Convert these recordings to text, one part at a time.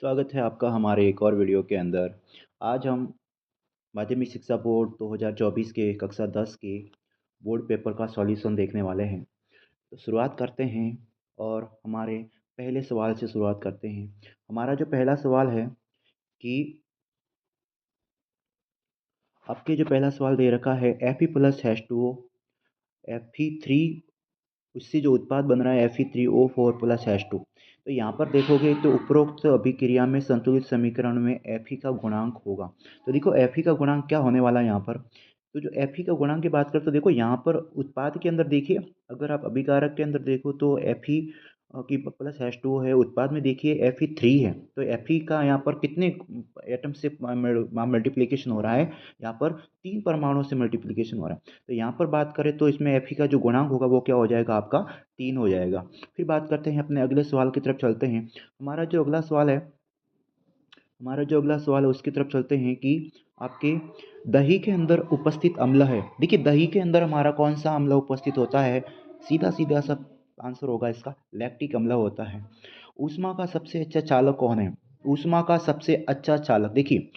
स्वागत है आपका हमारे एक और वीडियो के अंदर। आज हम माध्यमिक शिक्षा बोर्ड 2024 के कक्षा 10 के बोर्ड पेपर का सॉल्यूशन देखने वाले हैं। तो शुरुआत करते हैं और हमारे पहले सवाल से शुरुआत करते हैं। हमारा जो पहला सवाल है कि आपके जो पहला सवाल दे रखा है Fe+H2O Fe3 उससे जो उत्पाद बन रहा है Fe3O4+H2। तो यहाँ पर देखोगे तो उपरोक्त अभिक्रिया में संतुलित समीकरण में Fe का गुणांक होगा। तो देखो Fe का गुणांक क्या होने वाला है यहाँ पर। तो जो Fe का गुणांक की बात करें तो देखो यहाँ पर उत्पाद के अंदर देखिए, अगर आप अभिकारक के अंदर देखो तो Fe की प्लस H2O है, उत्पाद में देखिए Fe3 है। तो Fe का यहाँ पर कितने एटम से मल्टीप्लिकेशन हो रहा है, यहाँ पर 3 परमाणु से मल्टीप्लिकेशन हो रहा है। तो यहाँ पर बात करें तो इसमें Fe का जो गुणांक होगा वो क्या हो जाएगा, आपका 3 हो जाएगा। फिर बात करते हैं अपने अगले सवाल की तरफ चलते हैं। हमारा जो अगला सवाल है उसकी तरफ चलते हैं कि आपके दही के अंदर उपस्थित अम्ल है। देखिए दही के अंदर हमारा कौन सा अम्ल उपस्थित होता है, सीधा सीधा सा आंसर होगा इसका, लैक्टिक अम्ल होता है। ऊष्मा का सबसे अच्छा चालक कौन है? ऊष्मा का सबसे अच्छा चालक, देखिए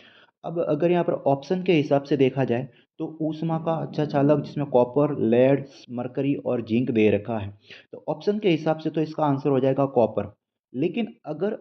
अब अगर यहाँ पर ऑप्शन के हिसाब से देखा जाए तो ऊष्मा का अच्छा चालक जिसमें कॉपर, लेड, मरकरी और जिंक दे रखा है, तो ऑप्शन के हिसाब से तो इसका आंसर हो जाएगा कॉपर। लेकिन अगर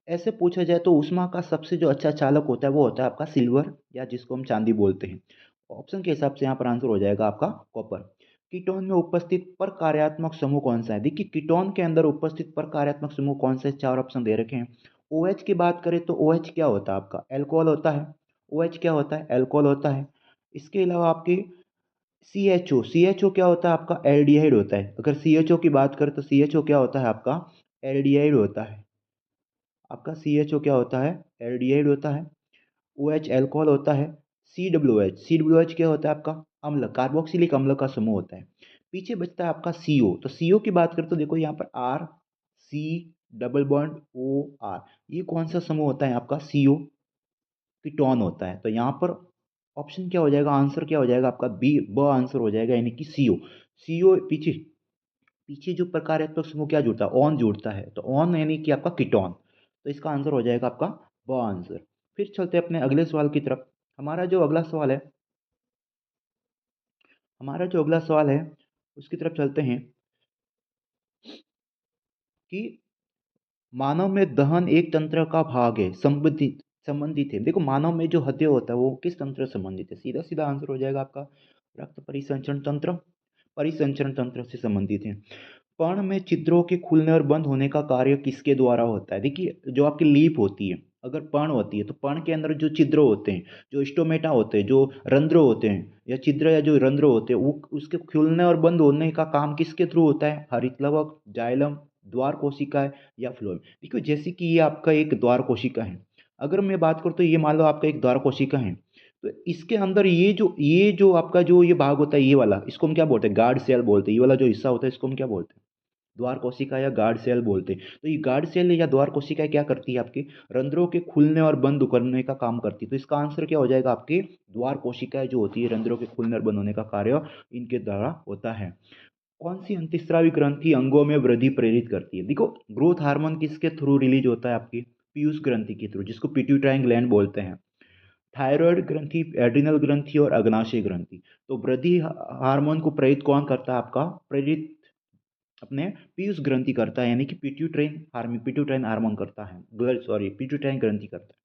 ऐसे पूछा जाए तो ऊष्मा का सबसे जो अच्छा चालक होता है वो होता है आपका सिल्वर, या जिसको हम चांदी बोलते हैं। ऑप्शन के हिसाब से यहाँ पर आंसर हो जाएगा आपका कॉपर। कीटोन में उपस्थित प्रकार्यात्मक समूह कौन सा है? देखिए कीटोन के अंदर उपस्थित प्रकार्यात्मक समूह कौन सा है, 4 ऑप्शन दे रखे हैं। OH की बात करें तो OH क्या होता है आपका, एल्कोहल होता है। OH क्या होता है, एल्कोहल होता है। इसके अलावा आपकी CHO क्या होता है आपका, एल्डिहाइड होता है। अगर CHO की बात करें तो CHO क्या होता है आपका, एल्डिहाइड होता है। आपका CHO क्या होता है, एल्डिहाइड होता है। OH एल्कोहल होता है। COOH क्या होता है आपका, अम्ल, कार्बोक्सिलिक अम्ल का समूह होता है। पीछे बचता है आपका CO। तो CO की बात करें तो देखो यहाँ पर R C double bond OR, ये कौन सा समूह होता है आपका, CO, कीटोन होता है। तो यहाँ पर ऑप्शन क्या हो जाएगा, आंसर क्या हो जाएगा आपका, ब आंसर हो जाएगा, यानी कि CO। CO पीछे पीछे जो प्रकार्यात्मक समूह क्या जुड़ता है, ऑन जुड़ता है, तो ऑन यानी कि आपका कीटोन। तो इसका आंसर हो जाएगा आपका ब आंसर। फिर चलते हैं अपने अगले सवाल की तरफ। हमारा जो अगला सवाल है हमारा जो अगला सवाल है उसकी तरफ चलते हैं कि मानव में दहन एक तंत्र का भाग है, संबंधित है। देखो मानव में जो हृदय होता है वो किस तंत्र से संबंधित है, सीधा सीधा आंसर हो जाएगा आपका रक्त परिसंचरण तंत्र से संबंधित है। पर्ण में छिद्रों के खुलने और बंद होने का कार्य किसके द्वारा होता है? देखिए जो आपकी लीप होती है, अगर पर्ण होती है तो पर्ण के अंदर जो छिद्र होते हैं, जो स्टोमेटा होते हैं, जो रंध्र होते हैं, या छिद्र या जो रंध्र होते हैं, वो उसके खुलने और बंद होने का काम किसके थ्रू होता है? हरितलवक, जाइलम, द्वार कोशिका या फ्लोएम। देखिए जैसे कि ये आपका एक द्वार कोशिका है, अगर मैं बात करूँ तो ये मान लो आपका एक द्वार कोशिका है। तो इसके अंदर ये जो आपका जो ये भाग होता है, ये वाला, इसको हम क्या बोलते हैं, गार्ड सेल बोलते हैं। ये वाला जो हिस्सा होता है इसको हम क्या बोलते हैं, द्वार कोशिका या गार्ड सेल बोलते हैं। तो ये गार्ड सेल या द्वार कोशिका क्या करती है, आपके रंध्रों के खुलने और बंद करने का काम करती है। तो इसका आंसर क्या हो जाएगा, आपके द्वार कोशिकाएं जो होती है, रंध्रों के खुलने और बंद होने का कार्य इनके द्वारा होता है। कौन सी अंतःस्रावी ग्रंथि अंगों में वृद्धि प्रेरित करती है? देखो ग्रोथ हार्मोन किसके थ्रू रिलीज होता है, आपकी पीयूष ग्रंथि के थ्रू, जिसको पिट्यूटाइन ग्लैंड बोलते हैं। थायराइड ग्रंथि, एड्रिनल ग्रंथि और अग्नाशय ग्रंथि। तो वृद्धि हार्मोन को प्रेरित कौन करता है, आपका प्रेरित अपने पीयूष ग्रंथि करता है, यानी कि पिट्यूटाइन हार्मोन करता है, सॉरी पिट्यूटाइन ग्रंथि करता है।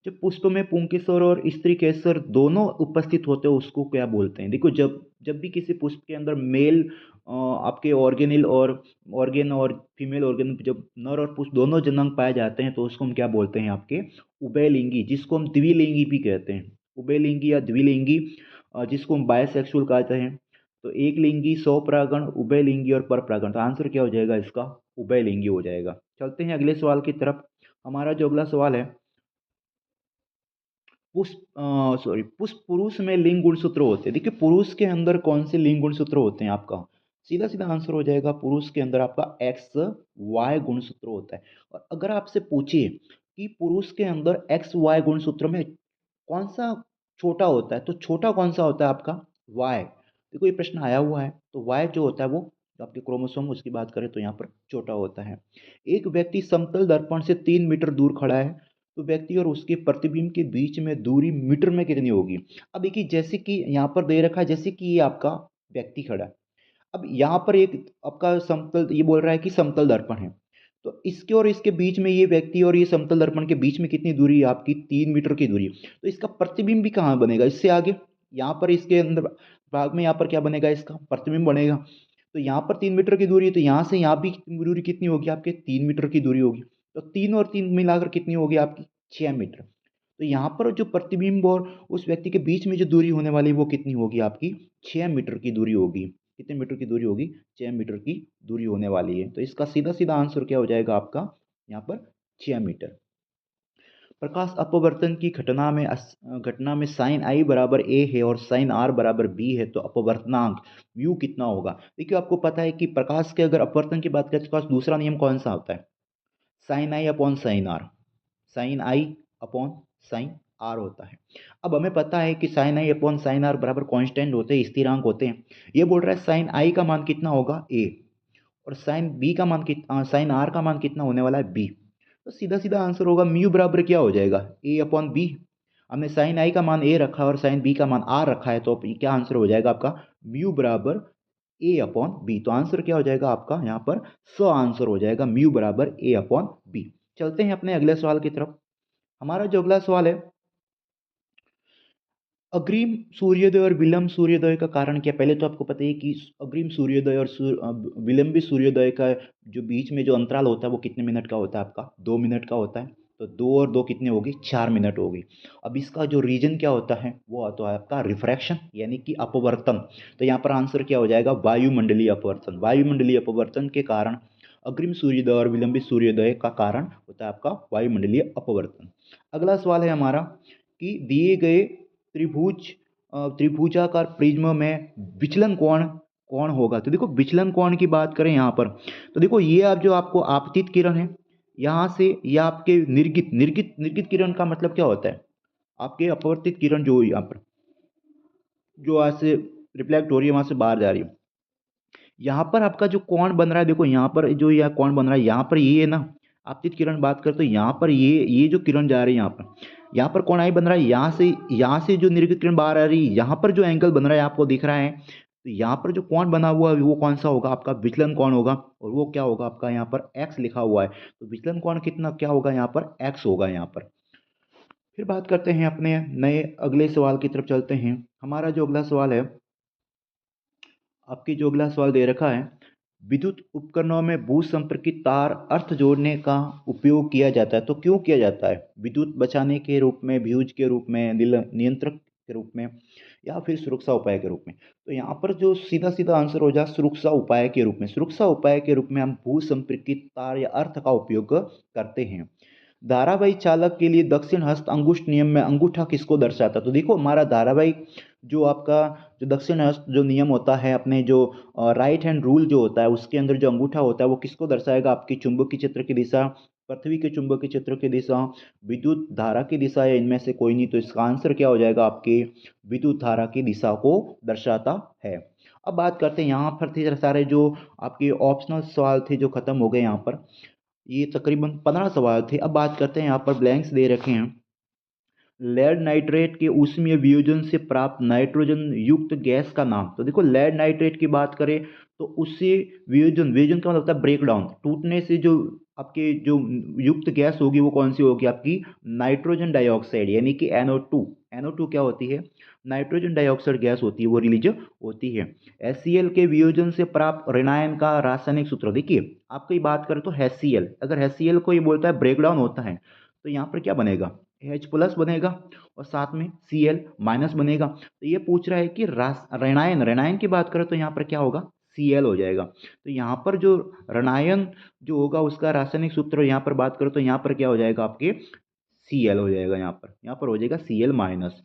जब पुष्प में पुंकेसर और स्त्री केसर दोनों उपस्थित होते हैं उसको क्या बोलते हैं? देखो जब जब भी किसी पुष्प के अंदर मेल आपके ऑर्गेनिल और ऑर्गेन और फीमेल ऑर्गेन, जब नर और पुष्प दोनों जनांग पाए जाते हैं तो उसको हम क्या बोलते हैं, आपके उभयलिंगी, जिसको हम द्विलिंगी भी कहते हैं। उभयलिंगी या द्विलिंगी, जिसको हम बायसेक्सुअल कहते हैं। तो एक लिंगी, स्वपरागण, उभयलिंगी और परपरागण। तो आंसर क्या हो जाएगा इसका, उभयलिंगी हो जाएगा। चलते हैं अगले सवाल की तरफ। हमारा जो अगला सवाल है, पुष्प पुरुष में लिंग गुणसूत्र होते हैं। देखिए पुरुष के अंदर कौन से लिंग गुणसूत्र होते हैं, आपका सीधा सीधा आंसर हो जाएगा, पुरुष के अंदर आपका XY गुणसूत्र होता है। और अगर आपसे पूछिए कि पुरुष के अंदर XY गुणसूत्र में कौन सा छोटा होता है, तो छोटा कौन सा होता है आपका, Y। देखो ये प्रश्न आया हुआ है, तो Y जो होता है वो जो आपके क्रोमोसोम उसकी बात करें तो यहाँ पर छोटा होता है। एक व्यक्ति समतल दर्पण से 3 मीटर दूर खड़ा है, तो व्यक्ति और उसके प्रतिबिंब के बीच में दूरी मीटर में कितनी होगी? अब देखिए जैसे कि यहाँ पर दे रखा है, जैसे कि ये आपका व्यक्ति खड़ा है। अब यहाँ पर एक आपका समतल ये बोल रहा है कि समतल दर्पण है, तो इसके और इसके बीच में ये व्यक्ति और ये समतल दर्पण के बीच में कितनी दूरी है आपकी? 3 मीटर की दूरी। तो इसका प्रतिबिंब भी कहाँ बनेगा इससे आगे? यहाँ पर इसके अंदर भाग में यहाँ पर क्या बनेगा? इसका प्रतिबिंब बनेगा। तो यहाँ पर 3 मीटर की दूरी है, तो यहाँ से यहाँ भी दूरी कितनी होगी आपके? 3 मीटर की दूरी होगी। तो 3 और 3 मिलाकर कितनी होगी आपकी? 6 मीटर। तो यहाँ पर जो प्रतिबिंब और उस व्यक्ति के बीच में जो दूरी होने वाली है वो कितनी होगी आपकी? 6 मीटर की दूरी होगी। कितने मीटर की दूरी होगी? 6 मीटर की दूरी होने वाली है। तो इसका सीधा सीधा आंसर क्या हो जाएगा आपका यहाँ पर? 6 मीटर। प्रकाश अपवर्तन की घटना में साइन आई बराबर ए है और साइन आर बराबर बी है, तो अपवर्तनांक म्यू कितना होगा? देखिए आपको पता है कि प्रकाश के अगर अपवर्तन की बात करें तो पास दूसरा नियम कौन सा होता है? Sine i upon sine r. Sine i upon sine r होता है। अब हमें पता है कि sine i upon sine r बराबर कांस्टेंट होते हैं, स्थिरांक होते हैं। ये बोल रहा है साइन आई का मान कितना होगा? ए। और साइन बी का मान कितना, साइन आर का मान कितना होने वाला है? बी। तो सीधा सीधा आंसर होगा म्यू बराबर क्या हो जाएगा? ए अपॉन बी। हमने साइन आई का मान ए रखा है और साइन बी का मान आर रखा है, तो क्या आंसर हो जाएगा आपका? म्यू बराबर ए अपॉन बी। तो आंसर क्या हो जाएगा आपका यहाँ पर? आंसर हो जाएगा म्यू बराबर ए अपॉन बी। चलते हैं अपने अगले सवाल की तरफ। हमारा जो अगला सवाल है, अग्रिम सूर्योदय और विलंब सूर्योदय का कारण क्या? पहले तो आपको पता है कि अग्रिम सूर्योदय और विलंबी सूर्योदय का जो बीच में जो अंतराल होता है वो कितने मिनट का होता है आपका? 2 मिनट का होता है। तो 2 और 2 कितने होगी? 4 मिनट होगी। अब इसका जो रीजन क्या होता है वो होता है आपका रिफ्रैक्शन यानी कि अपवर्तन। तो यहाँ पर आंसर क्या हो जाएगा? वायुमंडलीय अपवर्तन। वायुमंडलीय अपवर्तन के कारण अग्रिम सूर्योदय और विलंबित सूर्योदय का कारण होता है आपका वायुमंडलीय अपवर्तन। अगला सवाल है हमारा कि दिए गए त्रिभुज त्रिभुजाकार प्रिज्म में विचलन कोण कौन होगा? तो देखो विचलन कोण की बात करें यहाँ पर, तो देखो ये आप जो आपको आपतित किरण है यहाँ से या आपके निर्गित निर्गित निर्गित किरण का मतलब क्या होता है? आपके अपवर्तित किरण जो यहाँ पर जो आज से रिफ्लेक्ट हो रही है वहां से बाहर जा रही है, यहाँ पर आपका जो कोण बन रहा है, देखो यहाँ पर जो यह कोण बन रहा है यहाँ पर ये है ना, आपतित किरण बात करें तो यहाँ पर ये जो किरण जा रही है यहाँ पर कोण आई बन रहा है, यहाँ से जो निर्गत किरण बाहर आ रही है यहाँ पर जो एंगल बन रहा है आपको दिख रहा है, तो यहाँ पर जो कोण बना हुआ है वो कौन सा होगा? आपका विचलन कोण होगा। और वो क्या होगा आपका? यहाँ पर एक्स लिखा हुआ है, तो विचलन कोण कितना क्या होगा? यहाँ पर एक्स होगा यहाँ पर। फिर बात करते हैं अपने नए अगले सवाल की तरफ चलते हैं। हमारा जो अगला सवाल है, आपकी जो अगला सवाल दे रखा है, विद्युत उपकरणों में भू संपर्कित तार अर्थ जोड़ने का उपयोग किया जाता है, तो क्यों किया जाता है? विद्युत बचाने के रूप में, फ्यूज के रूप में, नियंत्रक के रूप में, या फिर सुरक्षा उपाय के रूप में? तो यहाँ पर जो सीधा सीधा आंसर हो जाए सुरक्षा उपाय के रूप में। सुरक्षा उपाय के रूप में हम भू संपर्कित तार या अर्थ का उपयोग करते हैं। धारावाही चालक के लिए दक्षिण हस्त अंगुष्ठ नियम में अंगूठा किसको दर्शाता है? तो देखो हमारा धारावाही जो आपका जो दक्षिण हस्त जो नियम होता है, अपने जो राइट हैंड रूल जो होता है उसके अंदर जो अंगूठा होता है वो किसको दर्शाएगा? आपकी चुंबकीय क्षेत्र की दिशा, पृथ्वी के चुंबकीय क्षेत्र की दिशा, विद्युत धारा की दिशा, या इनमें से कोई नहीं। तो इसका आंसर क्या हो जाएगा? आपके विद्युत धारा की दिशा को दर्शाता है। अब बात करते हैं, यहाँ पर थे सारे जो आपके ऑप्शनल सवाल थे जो खत्म हो गए। यहाँ पर ये तकरीबन 15 सवाल थे। अब बात करते हैं, यहाँ पर ब्लैंक्स दे रखे हैं। लेड नाइट्रेट के ऊष्मीय वियोजन से प्राप्त नाइट्रोजन युक्त गैस का नाम। तो देखो लेड नाइट्रेट की बात करें तो उससे वियोजन, वियोजन का मतलब होता है ब्रेक डाउन, टूटने से जो आपके जो युक्त गैस होगी वो कौन सी होगी? आपकी नाइट्रोजन डाइऑक्साइड यानी कि NO2। NO2 क्या होती है? नाइट्रोजन डाइऑक्साइड गैस होती है, वो रिलीज होती है। HCl के वियोजन से प्राप्त ऋणायन का रासायनिक सूत्र। देखिए आपकी बात करें तो HCl, अगर HCl को ये बोलता है ब्रेक डाउन होता है, तो यहाँ पर क्या बनेगा? H प्लस बनेगा और साथ में Cl माइनस बनेगा। तो ये पूछ रहा है कि ऋणायन, ऋणायन की बात करें तो यहाँ पर क्या होगा? Cl हो जाएगा। तो यहाँ पर जो ऋणायन जो होगा उसका रासायनिक सूत्र यहाँ पर बात करें तो यहाँ पर क्या हो जाएगा? आपके Cl हो जाएगा। यहाँ पर हो जाएगा Cl माइनस।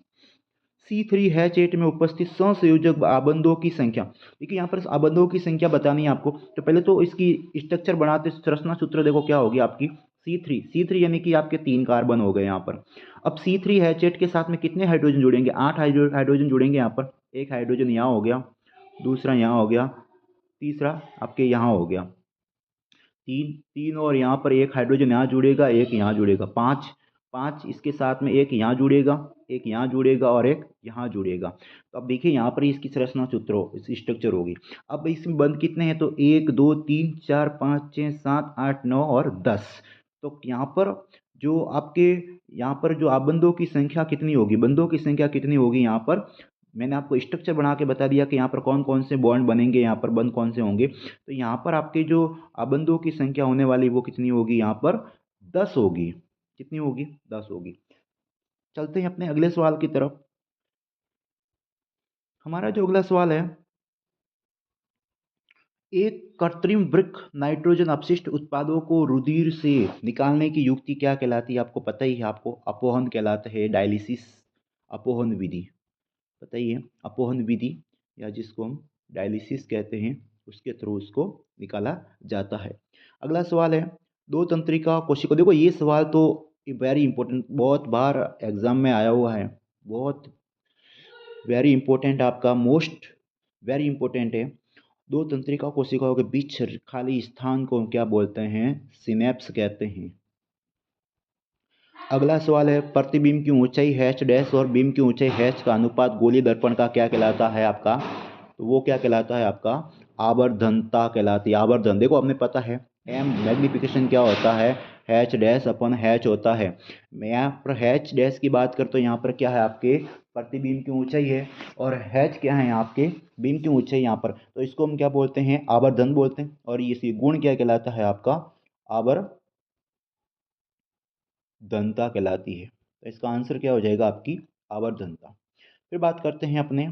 C3H8 में उपस्थित सहसंयोजक आबंधों की संख्या। देखिए यहाँ पर आबंधों की संख्या बतानी है आपको, तो पहले तो इसकी स्ट्रक्चर बनाते, संरचना सूत्र देखो क्या होगी आपकी? C3 यानी कि आपके 3 कार्बन हो गए यहाँ पर। अब C3H8 के साथ में कितने हाइड्रोजन जुड़ेंगे? 8 हाइड्रोजन जुड़ेंगे यहाँ पर। एक हाइड्रोजन यहाँ हो गया, दूसरा यहाँ हो गया, तीसरा आपके यहाँ हो गया, तीन तीन, और यहाँ पर एक हाइड्रोजन यहाँ जुड़ेगा, एक यहाँ जुड़ेगा, पाँच, पाँच इसके साथ में एक यहाँ जुड़ेगा, एक यहाँ जुड़ेगा और एक यहाँ जुड़ेगा। तो अब देखिए यहाँ पर इसकी संरचना सूत्र इस स्ट्रक्चर होगी। अब इसमें बंध कितने हैं, तो एक दो तीन चार पाँच छः सात आठ नौ और 10। तो यहाँ पर जो आपके यहाँ पर जो आबंधों की संख्या कितनी होगी, बंधों की संख्या कितनी होगी, यहाँ पर मैंने आपको स्ट्रक्चर बना के बता दिया कि यहाँ पर कौन कौन से बॉन्ड बनेंगे, यहाँ पर बंध कौन से होंगे। तो यहाँ पर आपके जो आबंधों की संख्या होने वाली वो कितनी होगी, यहाँ पर 10 होगी। कितनी होगी, 10 होगी। चलते हैं अपने अगले सवाल की तरफ। हमारा जो अगला सवाल है, एक कृत्रिम वृक्क नाइट्रोजन अपशिष्ट उत्पादों को रुधिर से निकालने की युक्ति क्या कहलाती है, आपको पता ही है, आपको अपोहन कहलाता है, डायलिसिस, अपोहन विधि पता ही है, अपोहन विधि या जिसको हम डायलिसिस कहते हैं, उसके थ्रू उसको निकाला जाता है। अगला सवाल है, दो तंत्रिका कोशिका, देखो ये सवाल तो वेरी इंपॉर्टेंट, बहुत बार एग्जाम में आया हुआ है, बहुत वेरी इंपॉर्टेंट, आपका मोस्ट वेरी इंपॉर्टेंट है। दो तंत्रिका कोशिकाओं के बीच खाली स्थान को क्या बोलते हैं, सिनेप्स कहते हैं। अगला सवाल है, प्रतिबिंब की ऊंचाई हैच डैश और बिंब की ऊंचाई हैच का अनुपात गोलीय दर्पण का क्या कहलाता है आपका, तो वो क्या कहलाता है आपका, आवर्धनता कहलाती है। आवर्धन देखो हमें पता है, एम मैग्निफिकेशन क्या होता है, हैच डैश अपन हैच होता है। मैं यहाँ पर हैच डैश की बात करता हूँ, यहाँ पर क्या है आपके प्रतिबिंब की ऊंचाई है, और हैच क्या है आपके बिंब की ऊंचाई यहाँ पर, तो इसको हम क्या बोलते हैं, आवर्धन बोलते हैं। और इसी गुण क्या कहलाता है आपका, आवर्धनता कहलाती है। तो इसका आंसर क्या हो जाएगा आपकी आवर्धनता। फिर बात करते हैं अपने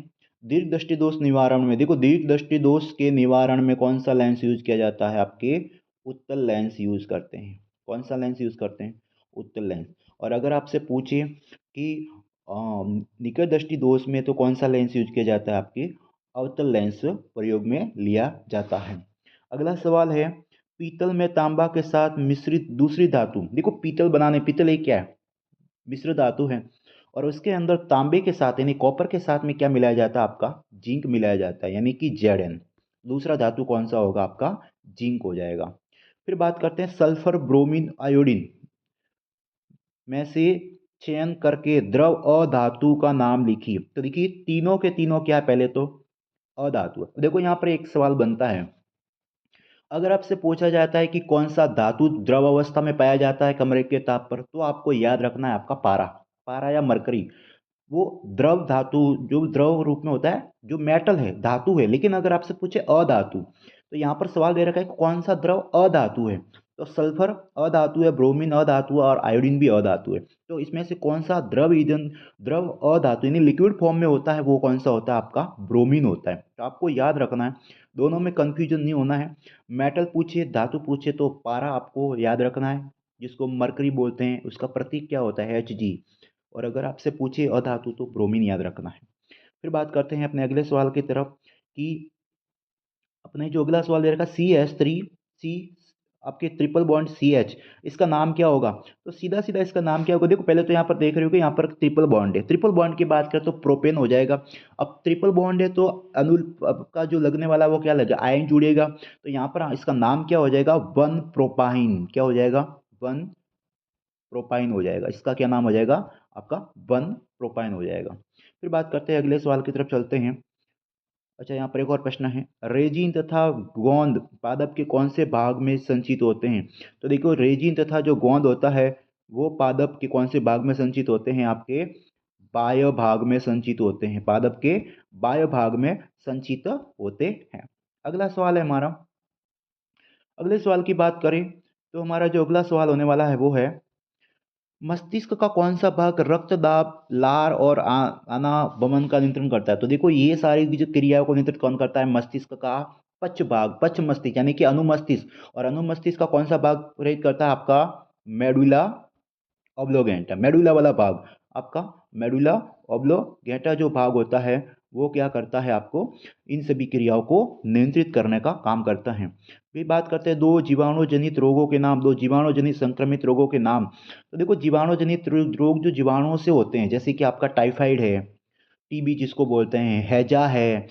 दीर्घ दृष्टि दोष निवारण में। देखो दीर्घ दृष्टि दोष के निवारण में कौन सा लेंस यूज किया जाता है, आपके उत्तल लेंस यूज करते हैं। कौन सा लेंस यूज करते हैं, उत्तल लेंस। और अगर आपसे पूछे कि निकट दृष्टि दोष में तो कौन सा लेंस यूज किया जाता है, आपके अवतल लेंस प्रयोग में लिया जाता है। अगला सवाल है, पीतल में तांबा के साथ मिश्रित दूसरी धातु, देखो पीतल बनाने, पीतल एक क्या है, मिश्र धातु है, और उसके अंदर तांबे के साथ यानी कॉपर के साथ में क्या मिलाया जाता है, आपका जिंक मिलाया जाता है, यानी कि Zn। दूसरा धातु कौन सा होगा, आपका जिंक हो जाएगा। फिर बात करते हैं सल्फर ब्रोमीन आयोडीन में से चयन करके द्रव अधातु का नाम लिखिए। तो देखिए तीनों के तीनों क्या है, पहले तो अधातु है। देखो यहाँ पर एक सवाल बनता है, अगर आपसे पूछा जाता है कि कौन सा धातु द्रव अवस्था में पाया जाता है कमरे के ताप पर, तो आपको याद रखना है आपका पारा, पारा या मरकरी। वो द्रव धातु जो द्रव रूप में होता है, जो मेटल है, धातु है, लेकिन अगर आपसे पूछे अधातु, तो यहाँ पर सवाल दे रखा है कि कौन सा द्रव अधातु है, तो सल्फर अधातु है, ब्रोमीन अधातु है, और आयोडीन भी अधातु है। तो इसमें से कौन सा द्रव ईंधन, द्रव अधातु यानी लिक्विड फॉर्म में होता है, वो कौन सा होता है, आपका ब्रोमीन होता है। तो आपको याद रखना है, दोनों में कंफ्यूजन नहीं होना है। मेटल पूछे, धातु पूछे, तो पारा आपको याद रखना है, जिसको मरकरी बोलते हैं, उसका प्रतीक क्या होता है, Hg। और अगर आपसे पूछे अधातु तो ब्रोमीन याद रखना है। फिर बात करते हैं अपने अगले सवाल की तरफ कि अपने जो अगला सवाल दे रखा CH3, सी आपके ट्रिपल बॉन्ड CH, इसका नाम क्या होगा, तो सीधा सीधा इसका नाम क्या होगा। देखो पहले तो यहाँ पर देख रहे हो कि यहाँ पर ट्रिपल बॉन्ड है, ट्रिपल बॉन्ड की बात करें तो प्रोपेन हो जाएगा। अब ट्रिपल बॉन्ड है तो अनुल का जो लगने वाला वो क्या लगेगा, आयन जुड़ेगा, तो यहाँ पर इसका नाम क्या हो जाएगा, वन प्रोपाइन। क्या हो जाएगा, वन प्रोपाइन हो जाएगा। इसका क्या नाम हो जाएगा, आपका वन प्रोपाइन हो जाएगा। फिर बात करते हैं अगले सवाल की तरफ चलते हैं। अच्छा यहाँ पर एक और प्रश्न है, रेजिन तथा गोंद पादप के कौन से भाग में संचित होते हैं। तो देखो रेजिन तथा जो गोंद होता है वो पादप के कौन से भाग में संचित होते हैं, आपके बाह्य भाग में संचित होते हैं, पादप के बाह्य भाग में संचित होते हैं। अगला सवाल है हमारा, अगले सवाल की बात करें तो हमारा जो अगला सवाल होने वाला है वो है, मस्तिष्क का कौन सा भाग रक्त दाब, लार और अनावमन का नियंत्रण करता है। तो देखो ये सारी जो क्रियाओं को नियंत्रित कौन करता है, मस्तिष्क का पक्ष भाग, पक्ष मस्तिष्क यानी कि अनुमस्तिष्क। और अनुमस्तिष्क का कौन सा भाग प्रेरित करता है, आपका मेडुला ऑब्लोगेंटा, मेडुला वाला भाग, आपका मेडुला ऑब्लोगेंटा जो भाग होता है वो क्या करता है, आपको इन सभी क्रियाओं को नियंत्रित करने का काम करता है। फिर बात करते हैं दो जीवाणु जनित रोगों के नाम, दो जीवाणु जनित संक्रमित रोगों के नाम। तो देखो जीवाणु जनित रोग जो जीवाणुओं से होते हैं, जैसे कि आपका टाइफाइड है, टीबी जिसको बोलते हैं, हैजा है,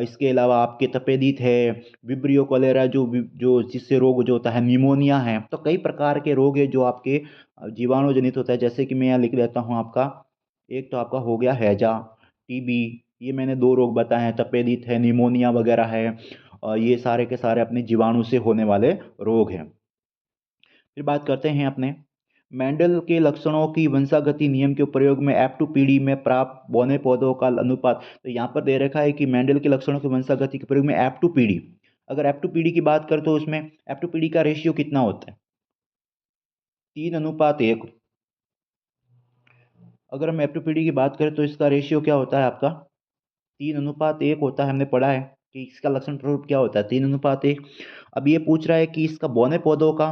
इसके अलावा आपके तपेदिक है, विब्रियो कोलेरा जो जिससे रोग जो होता है, निमोनिया है। तो कई प्रकार के रोग है जो आपके जीवाणु जनित होता है। जैसे कि मैं यहाँ लिख देता हूँ आपका, एक तो आपका हो गया हैजा, टीबी, ये मैंने दो रोग बताए हैं, तपेदिक है, निमोनिया वगैरह है, और ये सारे के सारे अपने जीवाणु से होने वाले रोग हैं। फिर बात करते हैं अपने मेंडल के लक्षणों की वंशागति नियम के प्रयोग में F2 पीढ़ी में प्राप्त बौने पौधों का अनुपात। तो यहाँ पर दे रखा है कि मेंडल के लक्षणों की वंशागति के प्रयोग में F2 पीढ़ी, अगर F2 पीढ़ी की बात करें तो उसमें F2 पीढ़ी का रेशियो कितना होता है, 3:1। अगर हम F2 पीढ़ी की बात करें तो इसका रेशियो क्या होता है आपका, 3:1 होता है। हमने पढ़ा है कि इसका लक्षण स्वरूप क्या होता है, 3:1। अब ये पूछ रहा है कि इसका बौने पौधों का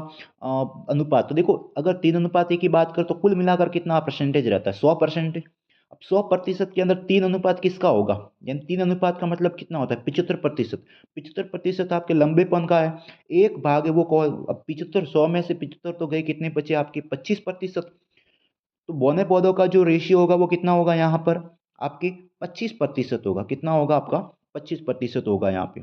अनुपात। तो देखो, अगर 3:1 की बात करें तो कुल मिलाकर कितना परसेंटेज रहता है, 100%। अब 100% के अंदर 3 अनुपात किसका होगा, यानी 3 अनुपात का मतलब कितना होता है, 75%। 75% आपके लंबेपन का है, एक भाग है वो कौन, अब 75, 100 में से 75 तो गए, कितने बचे आपके 25%। तो बौने पौधों का जो रेशियो होगा वो कितना होगा यहाँ पर आपके 25% होगा। कितना होगा आपका, 25% होगा यहाँ पे।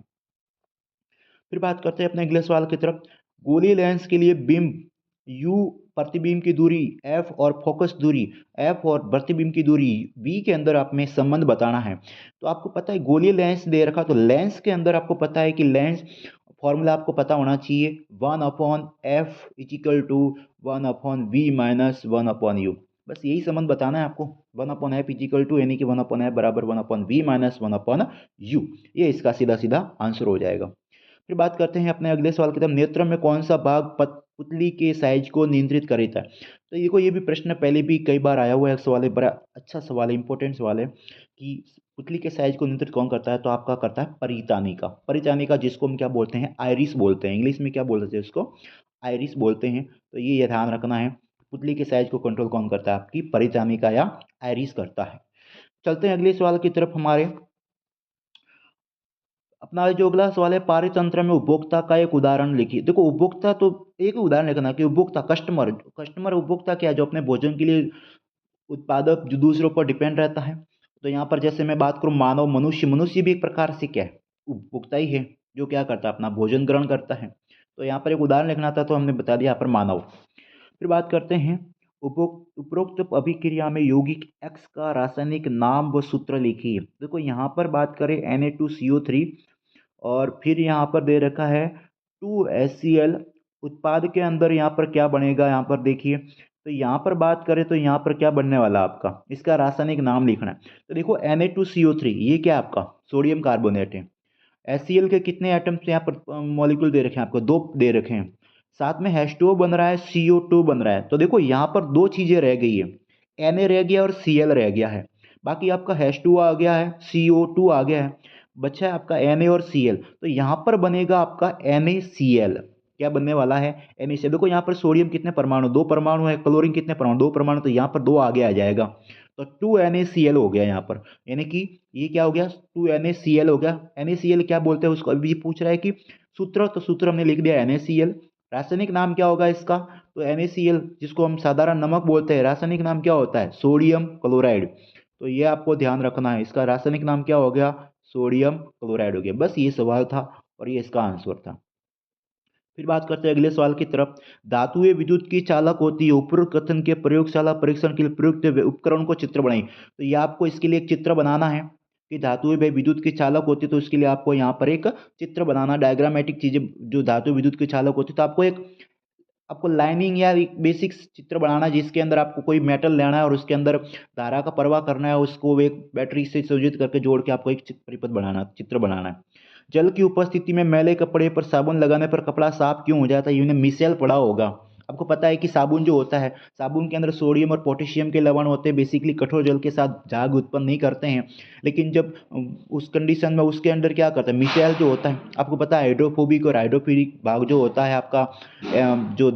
फिर बात करते हैं अपने अगले सवाल की तरफ। गोलीय लेंस के लिए बिंब यू, प्रतिबिंब की दूरी एफ और फोकस दूरी एफ और प्रतिबिंब की दूरी वी के अंदर आप में संबंध बताना है। तो आपको पता है गोलीय लेंस दे रखा, तो लेंस के अंदर आपको पता है कि लेंस फॉर्मूला आपको पता होना चाहिए, 1/f=1/v-1/u। बस यही संबंध बताना है आपको, 1/f यानी कि 1/f बराबर 1/v-1/u। ये इसका सीधा सीधा आंसर हो जाएगा। फिर बात करते हैं अपने अगले सवाल की तरफ। नेत्र में कौन सा भाग पुतली के साइज को नियंत्रित करता है। तो देखो, ये भी प्रश्न पहले भी कई बार आया हुआ है, सवाल है, बड़ा अच्छा सवाल है, इंपॉर्टेंट सवाल है कि पुतली के साइज को नियंत्रित कौन करता है। तो आपका करता है परिचानिका। परिचानिका जिसको हम क्या बोलते हैं, आइरिस बोलते हैं, इंग्लिश में क्या बोलते हैं उसको, आइरिस बोलते हैं। तो ये ध्यान रखना है, पुतली के साइज को कंट्रोल कौन करता है, आपकी परिचानिका या आइरिस करता है। चलते हैं अगले सवाल की तरफ हमारे। अपना जो अगला सवाल है, पारतंत्र में उपभोक्ता का एक उदाहरण लिखिए। देखो, उपभोक्ता तो एक ही उदाहरण लिखना कि उपभोक्ता, कस्टमर। कस्टमर उपभोक्ता क्या है, जो अपने भोजन के लिए उत्पादक जो दूसरों पर डिपेंड रहता है। तो यहाँ पर जैसे मैं बात करूँ मानव, मनुष्य, मनुष्य भी एक प्रकार से क्या है, उपभोक्ता ही है, जो क्या करता है, अपना भोजन ग्रहण करता है। तो यहाँ पर एक उदाहरण लिखना था, तो हमने बता दिया यहाँ पर मानव। फिर बात करते हैं, उपरोक्त अभिक्रिया में यौगिक एक्स का रासायनिक नाम व सूत्र लिखिए। देखो, यहाँ पर बात करें Na2CO3, और फिर यहाँ पर दे रखा है 2HCl। उत्पाद के अंदर यहाँ पर क्या बनेगा, यहाँ पर देखिए। तो यहाँ पर बात करें तो यहाँ पर क्या बनने वाला आपका, इसका रासायनिक नाम लिखना है। तो देखो, Na2CO3 ये क्या है आपका, सोडियम कार्बोनेट है। HCl के कितने एटम्स यहाँ पर मॉलिक्यूल दे रखे हैं आपको, दो दे रखे हैं। साथ में H2O बन रहा है, CO2 बन रहा है। तो देखो, यहाँ पर दो चीजें रह गई है, Na रह गया और Cl रह गया है। बाकी आपका H2O आ गया है, CO2 आ गया है, बचा है आपका Na और Cl। तो यहाँ पर बनेगा आपका NaCl। क्या बनने वाला है, NaCl। देखो, यहाँ पर सोडियम कितने परमाणु, दो परमाणु है, क्लोरीन कितने परमाणु, दो परमाणु, तो यहाँ पर दो आगे आ जाएगा। तो 2NaCl हो गया यहाँ पर, यानी कि ये क्या हो गया, 2NaCl हो गया। NaCl क्या बोलते हैं उसको, अभी ये पूछ रहा है कि सूत्र, तो सूत्र हमने लिख दिया NaCl। रासायनिक नाम क्या होगा इसका, तो NaCl जिसको हम साधारण नमक बोलते हैं, रासायनिक नाम क्या होता है, सोडियम क्लोराइड। तो ये आपको ध्यान रखना है, इसका रासायनिक नाम क्या हो गया, सोडियम क्लोराइड हो गया। बस ये सवाल था और ये इसका आंसर था। फिर बात करते हैं अगले सवाल की तरफ। धातुएं विद्युत की चालक होती है, उपरोक्त कथन के प्रयोगशाला परीक्षण के लिए प्रयुक्त उपकरण को चित्र बनाई। तो ये आपको इसके लिए एक चित्र बनाना है कि धातुएं भाई विद्युत की चालक होती है, तो इसके लिए आपको यहाँ पर एक चित्र बनाना, डायग्रामेटिक चीजें, जो धातु विद्युत की चालक होती है। तो आपको लाइनिंग या एक बेसिक चित्र बनाना है, जिसके अंदर आपको कोई मेटल लेना है और उसके अंदर धारा का प्रवाह करना है, उसको एक बैटरी से संयोजित करके जोड़ के आपको एक परिपथ बनाना, चित्र बनाना है। जल की उपस्थिति में मैले कपड़े पर साबुन लगाने पर कपड़ा साफ क्यों हो जाता है, यूने मिसेल पढ़ा होगा। आपको पता है कि साबुन जो होता है, साबुन के अंदर सोडियम और पोटेशियम के लवण होते हैं, बेसिकली कठोर जल के साथ झाग उत्पन्न नहीं करते हैं। लेकिन जब उस कंडीशन में उसके अंदर क्या करता है, मिसेल जो होता है, आपको पता है हाइड्रोफोबिक और हाइड्रोफिलिक भाग जो होता है आपका, जो